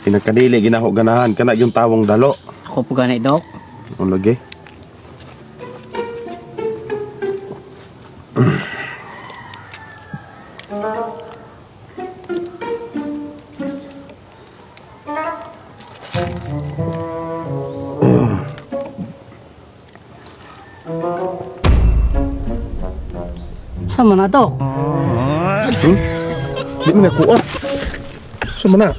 Pinagkadili ginaho ganahan kana yung tawong dalo. Ako po ganay, Dok. Ano lagi? Sama na, Dok. Di mo nakuha. Suma na.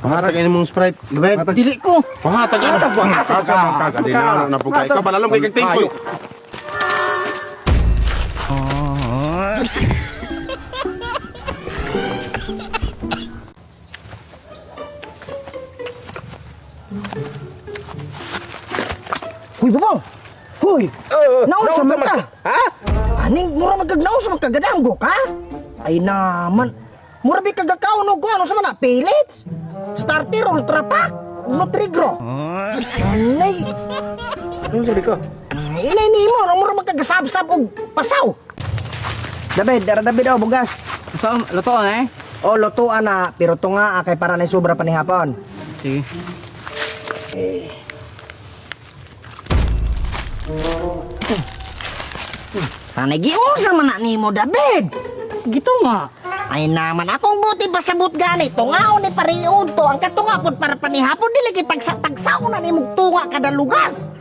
Pahatag ini mong Sprite, Lubed. Dili ko. Pahatag ini. Kasa din na napukay. Ikaw balalong kay kag tingkoy. Huy, babang! Huy! Naunsa man ka? Ha? Aning, mura magkagnaunsa man kagadanggo ka? Ay naman. Mura bi kagakaon og ano sa man pellets? Starter ultra pack? Nutrigro? Anay. Ano sabi ka? Inay ni mo, mura magkagasab-sab og pasaw. David, David oh, bugas. So, luto na eh. O, lutuan na, pero to nga, kay para na sobra pa ni hapon. Sige. Sanay giunsa man na nimo, David. Gito nga. Ay naman, akong buti pasabot gani. Tungaon ni pariud to. Ang katunga pod para panihapon, dili kitag sa tagsaon na nimog tunga kada lugas.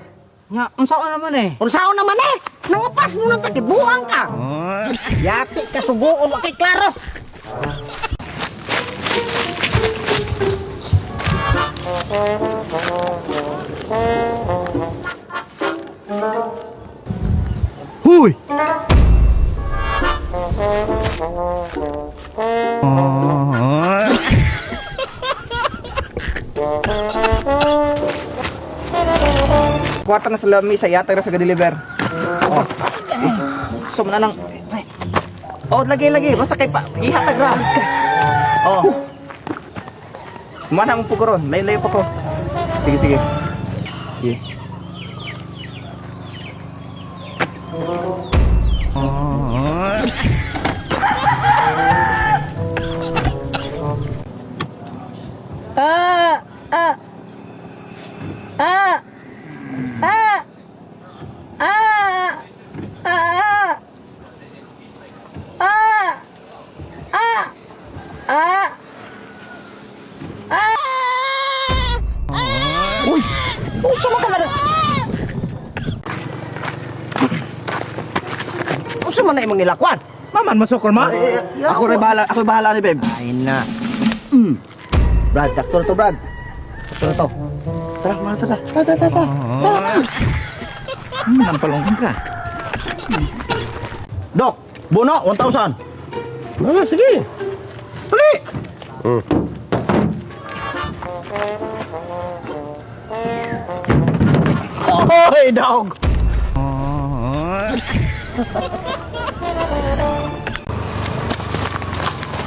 Nga, unsaon naman eh. Unsaon naman eh? Nangupas mo na takibuang ka. Yati ka suguon, wakay klaro. Huy! Kwarta na sa lami sa yata ra sa deliver. Oh. Sum na nang. Oh, lagi. Basta kay pa. Ihatag ra. Oh. Manang puguron. Layo-layo pa ko. Sige. Sige. Uy! Usa man ka na? Usa man na imong nilakwan? Maman masukol ma. Ako bahala ni babe. Ay na. Brad, sakto to Brad. Sakto to. Tara, mana tara. Tara. Nampalongkan ka. Dok, Bono, 1,000. Ah, sige. Pali! Oy, dog!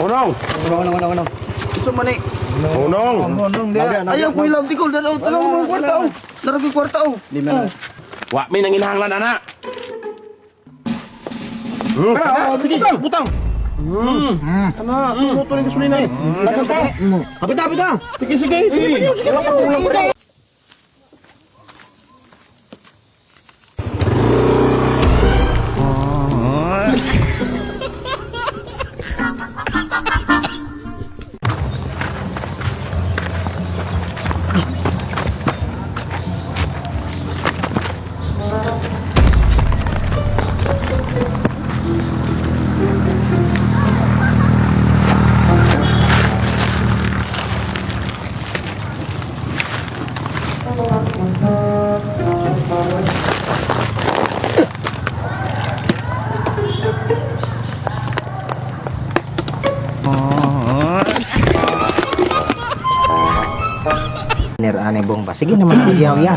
Unong! Ano? Gusto mo ni? Unong! Ayaw ko ilang tikol. Dalaw mo kwarta oh. Darag yung kwarta oh. Di man. Wa may nanginahanglan ana. Sige, butang. Ana, tumuto ni gasolina eh. Lagan ka. Kapita. Sige. Sige. Aneh bong ba? Sige naman nagyaw ya.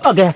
Oke.